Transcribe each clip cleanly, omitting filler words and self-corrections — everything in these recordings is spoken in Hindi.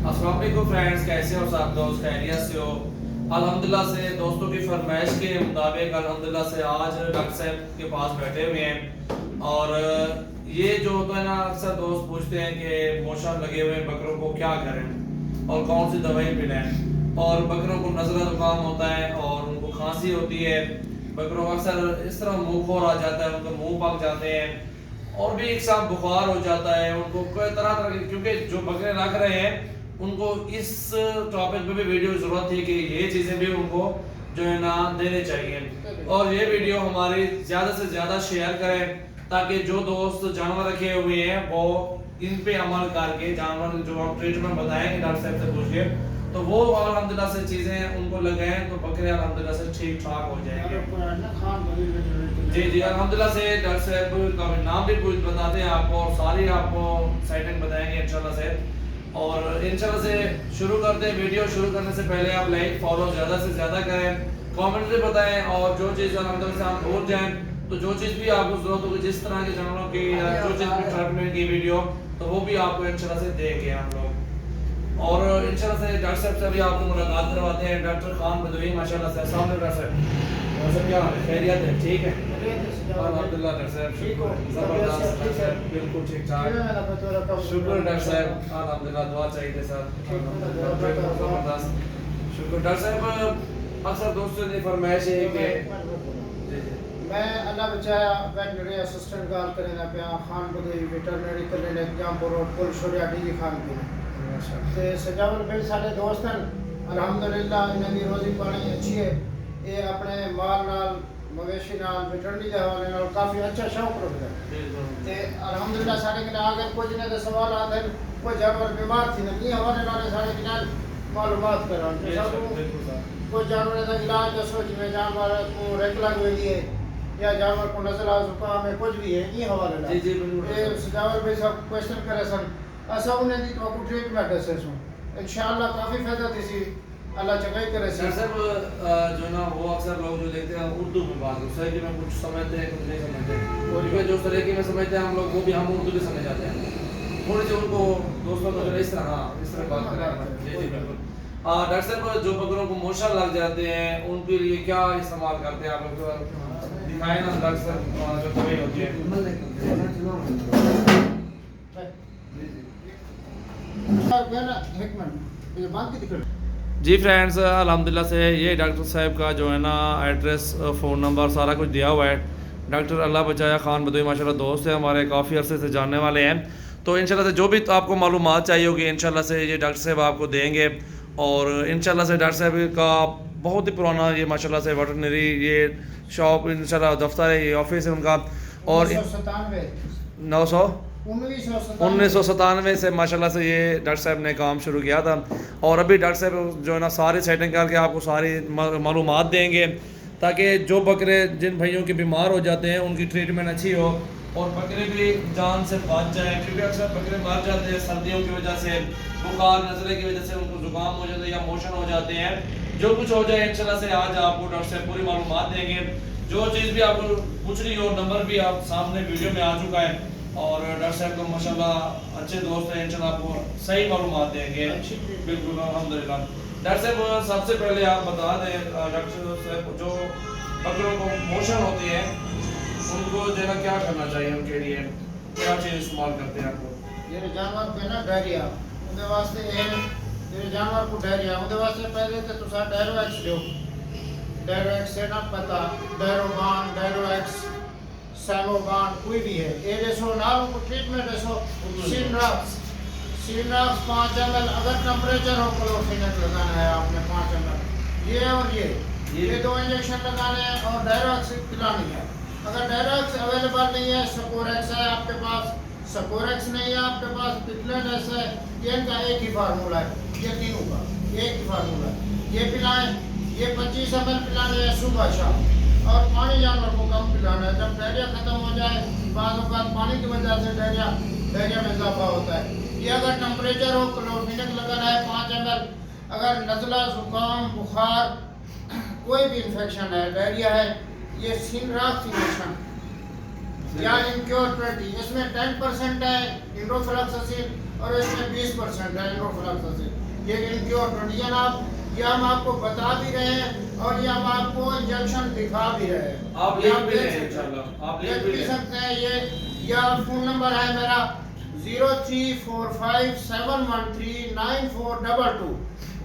अस्सलाम वालेकुम फ्रेंड्स, कैसे हो सब दोस्त? खैरियत से हो? अल्हम्दुलिल्लाह से दोस्तों की फरमाइश के मुताबिक अल्हम्दुलिल्लाह से आज डॉक्टर साहब के पास बैठे हुए हैं। और ये जो होता है ना, अक्सर दोस्त पूछते हैं कि मोशन लगे हुए बकरों को क्या करें और कौन सी दवाई पिलाएं। और बकरों को नज़ला जुकाम होता है और उनको खांसी होती है। बकरों को अक्सर इस तरह मुंह खोर आ जाता है, उनके मुंह पक जाते हैं और भी एक साथ बुखार हो जाता है उनको, कई तरह तरह के। क्योंकि जो बकरे रख रहे हैं उनको इस टॉपिक पे भी वीडियो की जरूरत थी कि ये चीज़ें भी उनको जो है ना देने चाहिए। और ये वीडियो हमारी ज़्यादा से ज़्यादा शेयर करें ताकि जो दोस्त जानवर रखे हुए हैं वो इन पे अमल करके जानवर जो आप ट्रीटमेंट बताएंगे डॉक्टर साहब से पूछ के, तो वो अल्हम्दुलिल्लाह से चीज़ें उनको लगाएं तो बकरे अल्हम्दुलिल्लाह से ठीक ठाक हो जाएंगे। जी जी, अल्हम्दुलिल्लाह से डॉक्टर साहब का नाम भी कुछ बताते हैं आपको और सारी आपको साइटिंग बताएंगे इंशाल्लाह से। और इंशाल्लाह से शुरू करते हैं। वीडियो शुरू करने से पहले आप लाइक फॉलो ज़्यादा से ज़्यादा करें, कमेंट में बताएं और जो चीज़ अल्हम्दुलिल्लाह से आप भूल जाएं तो जो चीज़ भी आपको ज़रूरत होगी, जिस तरह के जानवरों की या जो चीज़ भी ट्रीटमेंट की वीडियो, तो वो भी आपको इंशाल्लाह से देंगे हम लोग। और इंशाल्लाह से डॉक्टर साहब से भी आपको मुलाकात करवाते हैं। डॉक्टर खान बदवी माशाल्लाह से। अस्सलाम वालेकुम डॉक्टर साहब। और सब क्या हाल है? खैरियत है? ठीक है अल्हम्दुलिल्लाह डॉक्टर साहब, शुक्र ज़बरदस्त डॉक्टर साहब, बिल्कुल ठीक ठाक, शुक्र डॉक्टर साहब अल्हम्दुलिल्लाह। दुआ चाहिए सर, ज़बरदस्त शुक्र डॉक्टर साहब। अक्सर दोस्तों ने फरमाइश है कि मैं अल्लाह बचाया वेटनरी असिस्टेंट गाल करें पे खान बदवी वेटरनरी क्लिनिक जामपुर रोड पुल शोरिया डी खान की ते सजावल भाई साडे दोस्त हैं अल्हम्दुलिल्लाह, इन्हां दी रोजी पानी अच्छी है। ये अपने माल नाल मवेशी नाल वेटरनरी दे हवाले नाल काफी अच्छा शौक रखदा है ते अल्हम्दुलिल्लाह साडे कने अगर कुछ ने दे सवाल आते कोई जानवर बीमार थी नहीं हवाले नाल साडे कने मालूमात करान कोई जानवर का इलाज दसो जिवें जानवर को रेक लग वेंदी है या जानवर को नज़ला जुकाम है कुछ भी है ये हवाले नाल। जी जी बिल्कुल। ये सजावल भाई सब क्वेश्चन करे सन असा उन्हें दी तो ट्रीटमेंट है सो इंशाल्लाह काफी फायदा दिसी अल्लाह चंगाई करे सर साहब। जो ना वो अक्सर लोग जो देखते हैं उर्दू में बात सही में कुछ समझते हैं कुछ नहीं समझते, और जो तरीके में समझते हैं हम लोग वो भी हम उर्दू भी समझ जाते हैं थोड़ी सी उनको दोस्तों को इस तरह। हाँ इस तरह बात करें। जी जी बिल्कुल। डॉक्टर साहब जो बकरों को मोशन लग जाते हैं उनके लिए क्या इस्तेमाल करते हैं आप लोग? दिखाएं ना डॉक्टर साहब जो दवाई होती है। जी फ्रेंड्स, अल्हम्दुलिल्लाह से ये डॉक्टर साहब का जो है ना एड्रेस, फ़ोन नंबर सारा कुछ दिया हुआ है। डॉक्टर अल्लाह बचाया खान बदवी माशाल्लाह दोस्त है हमारे, काफ़ी अरसे से जानने वाले हैं। तो इंशाल्लाह से जो भी तो आपको मालूमात चाहिए होगी इंशाल्लाह से ये डॉक्टर साहब आपको देंगे। और इंशाल्लाह से डॉक्टर साहब का बहुत ही पुराना ये माशाल्लाह से वेटरनरी ये शॉप इंशाल्लाह दफ्तर है, ये ऑफिस है उनका। और 1997 से माशाल्लाह से ये डॉक्टर साहब ने काम शुरू किया था। और अभी डॉक्टर साहब जो है ना सारी सेटिंग करके आपको सारी मालूमात देंगे ताकि जो बकरे जिन भाइयों के बीमार हो जाते हैं उनकी ट्रीटमेंट अच्छी हो और बकरे भी जान से बच जाए। क्योंकि अक्सर बकरे मर जाते हैं सर्दियों की वजह से, बुखार नज़ले की वजह से, उनको जुकाम हो जाता है या मोशन हो जाते हैं। जो कुछ हो जाए इंशाल्लाह से आज आपको डॉक्टर साहब पूरी मालूमात देंगे। जो चीज़ भी आपको पूछनी हो नंबर भी आप सामने वीडियो में आ चुका है। और डॉक्टर साहब तो माशाल्लाह अच्छे दोस्त हैं, इंशाल्लाह आपको सही मालूमात देंगे। बिल्कुल अल्हम्दुलिल्लाह। डॉक्टर साहब सबसे पहले आप बता दें डॉक्टर साहब जो बकरों को मोशन होती है उनको जो है क्या करना चाहिए, उनके लिए क्या चीज़ इस्तेमाल करते हैं आपको? ये जानवर पे ना डायरिया उनके वास्ते ये जानवर को डायरिया उनके वास्ते पहले तो तुसा डायरोएक्स दो। डायरोएक्स से ना पता डायरोबान डायरोएक्स सैमोबान कोई भी है ये जैसो नाम को ट्रीटमेंट जैसो सिनराक्स 5 ml अगर टेम्परेचर हो क्लोरोफेनेक लगाना है आपने 5 ml ये और ये 2 इंजेक्शन लगाने हैं और डायरोएक्स पिलानी है। अगर डायरोएक्स अवेलेबल नहीं है सकोरेक्स है आपके पास, सकोरेक्स नहीं है आपके पास पिटलेनेस है, ये इनका एक ही फार्मूला है, ये तीनों का एक ही फार्मूला है। ये पिलाएं, ये 25 ml पिलाने हैं सुबह शाम और पानी जानवर को कम पिलाना है। जब डायरिया खत्म हो जाए बाद पानी की वजह से डायरिया में इजाफा होता है। ये अगर टेम्परेचर हो क्लोरोफेनेक लगाना है 5 ml। अगर नज़ला जुकाम बुखार कोई भी इन्फेक्शन है डायरिया है ये सिनराक्स इंजेक्शन या इनक्योर 20, इसमें 10% है इंडोफ्लॉक्सासिन और इसमें 20% है इंडोफ्लॉक्सासिन। ये इनक्योर 20 जनाब, ये हम आपको बता भी रहे हैं और ये हम आपको इंजेक्शन दिखा भी रहे हैं। आप लिख भी रहे हैं इंशाल्लाह, आप लिख भी सकते हैं। ये या फ़ोन नंबर है मेरा 0345713942।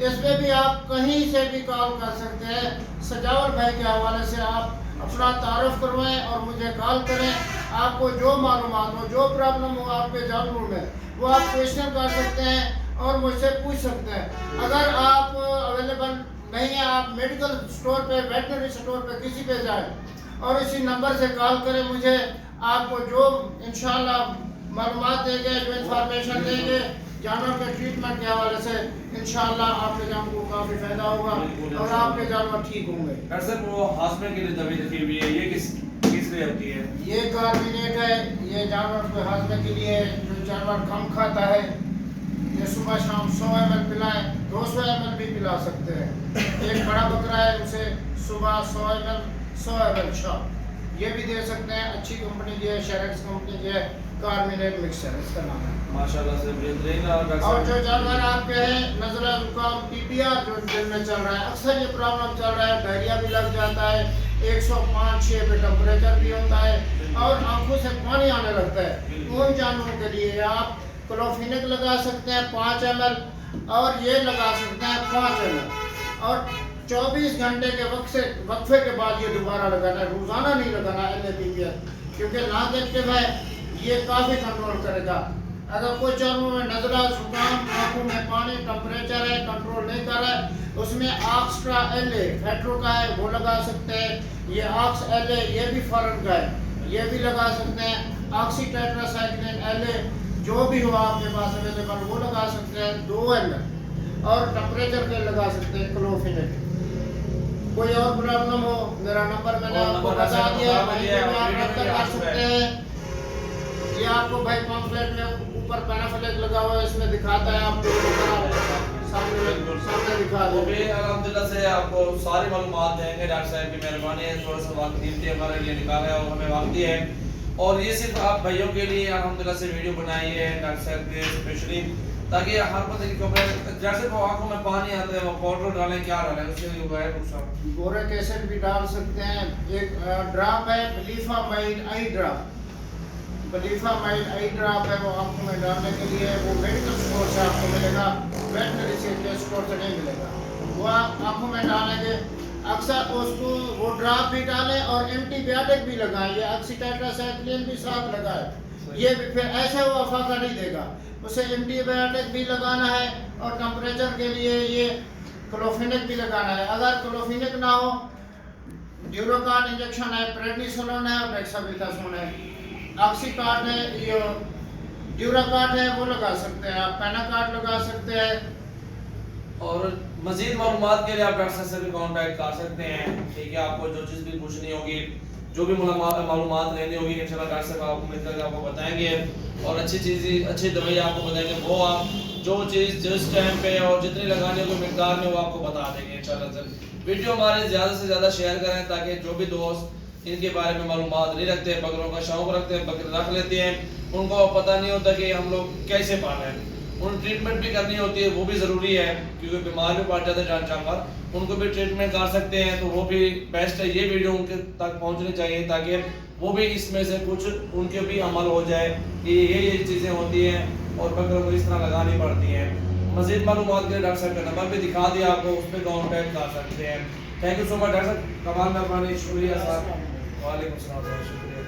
इस पे भी आप कहीं से भी कॉल कर सकते हैं। सजावल भाई के हवाले से आप अपना तारुफ करवाएं और मुझे कॉल करें। आपको जो मालूमात हो, जो प्रॉब्लम हो आपके जानवर में, वो आप क्वेश्चन कर सकते हैं और मुझसे पूछ सकते हैं। अगर आप अवेलेबल नहीं है, आप मेडिकल स्टोर पे, वेटनरी स्टोर पे, किसी पे जाएं और इसी नंबर से कॉल करें। मुझे आपको जो इंशाल्लाह मालूमात देंगे, जो इंफॉर्मेशन देंगे जानवर के ट्रीटमेंट के हवाले से, इंशाल्लाह आपके जानवर को काफ़ी फायदा होगा और आपके जानवर ठीक होंगे। डॉक्टर साहब, वो हाजमे के लिए दवाई रखी हुई है, ये किस लिए होती है? ये कार्बोनेट है, ये जानवर के हाजमे के लिए। जो जानवर कम खाता है, ये सुबह शाम 100 ml पिलाएं, 200 ml भी पिला सकते हैं। एक बड़ा बकरा है, उसे सुबह 100 ml शाम, ये भी दे सकते हैं। अच्छी कंपनी की है, शेरेक्स कंपनी की है, कार्बोनेट मिक्सचर इसका नाम है। माशाल्लाह से बेहतरीन। और जो जानवर आपके हैं नज़ला, जुकाम, PPR जो दिल में चल रहा है, अक्सर ये प्रॉब्लम चल रहा है, डायरिया भी लग जाता है, 105-6 पे टेम्परेचर भी होता है और आंखों से पानी आने लगता है। उन जानवरों के लिए आप क्लोफिनिक लगा सकते हैं 5 ml और ये लगा सकते हैं 5 ml और 24 घंटे के वक्फे के बाद ये दोबारा लगाना है। रोजाना नहीं लगाना LAPPR, क्योंकि लॉन्ग एक्टिव है, ये काफ़ी कंट्रोल करेगा। अगर कोई जानवर में नज़ला, जुकाम, आंखों में पानी, टेम्परेचर है, कंट्रोल नहीं कर रहा है, उसमें ऑक्स्ट्रा LA फेट्रो का है, वो लगा सकते हैं। ये ऑक्स LA, ये भी फॉरेन का है, ये भी लगा सकते हैं। ऑक्सीटेट्रासाइक्लिन LA जो भी हो आपके पास अवेलेबल, वो लगा सकते हैं 2 ml और टेम्परेचर के लगा सकते हैं क्लोफिनेट। कोई और प्रॉब्लम हो, मेरा नंबर मैंने आपको बता दिया, आप कर सकते हैं। ये आपको भाई पम्फलेट में ऊपर पैनाफ्लेक लगा हुआ है, इसमें दिखाता है आपको, सामने दिखा वो दो। भी अल्हम्दुलिल्लाह से आपको सारी मालूमात देंगे। डॉक्टर साहब की मेहरबानी है, थोड़ा सा वक्त कीमती हमारे लिए निकाला है और हमें वक्त दिया है। और ये सिर्फ आप भाइयों के लिए अल्हम्दुलिल्लाह से वीडियो बनाई है डॉक्टर साहब के स्पेशली, ताकि हर बंदे की जैसे वो आंखों में पानी आता है, वो पाउडर डालें, क्या डालें उससे जो है बोरिक एसिड भी डाल सकते हैं। एक ड्रॉप है बलीफामाइड आई ड्रॉप, बलीफामाइड आई ड्रॉप है, वो आंखों में डालने के लिए। वो मेडिकल स्टोर से आपको मिलेगा, वेटनरी स्टोर से नहीं मिलेगा। वो आप आंखों में डालेंगे, अक्सर उसको वो ड्रॉप भी डालें और एंटीबायोटिक भी लगाएं। ये ऑक्सीटेट्रासाइक्लिन भी साथ लगाएं, ये भी फिर ऐसे वो अफाका नहीं देगा। उसे एंटीबायोटिक भी लगाना है और टेम्परेचर के लिए ये क्लोफिनिक भी लगाना है। अगर क्लोफिनिक ना हो, ड्यूरोकार्ड इंजेक्शन है, प्रेडनिसोलोन है और डेक्सामेथासोन है। ऑक्सीकार्ड है, ये ड्यूरोकार्ड है, वो लगा सकते हैं आप। पैनाकार्ड लगा सकते हैं। और मजीद मालूमात के लिए आप डॉक्टर साहब से भी कांटेक्ट कर सकते हैं। ठीक है, आपको जो चीज़ भी पूछनी होगी, जो भी मालूमात लेनी होगी, इंशाल्लाह डॉक्टर साहब आपको मिलकर आपको बताएंगे और अच्छी चीज़, अच्छी दवाई आपको बताएंगे। वो आप जो चीज़ जिस टाइम पे और जितनी लगानी होगी मिकदार में, वो आपको बता देंगे इंशाल्लाह सर। वीडियो हमारे ज़्यादा से ज़्यादा शेयर करें, ताकि जो भी दोस्त इनके बारे में मालूमात नहीं रखते, बकरों का शौक रखते हैं, बकरे रख लेते हैं, उनको पता नहीं होता कि हम लोग कैसे पालें। उन ट्रीटमेंट भी करनी होती है, वो भी ज़रूरी है, क्योंकि बीमार भी पड़ जाते हैं जानवर, उनको भी ट्रीटमेंट कर सकते हैं, तो वो भी बेस्ट है। ये वीडियो उनके तक पहुंचनी चाहिए, ताकि वो भी इसमें से कुछ उनके भी अमल हो जाए कि ये चीज़ें होती हैं और बकरों को इस तरह लगानी पड़ती हैं। मज़ीद मालूमात के लिए डॉक्टर साहब का नंबर भी दिखा दिया आपको, उस पर कॉन्टैक्ट कर सकते हैं। Thank you so much doctor साहब, कमाल मेहरबानी, शुक्रिया साहब। वालेकुम सलाम, शुक्रिया।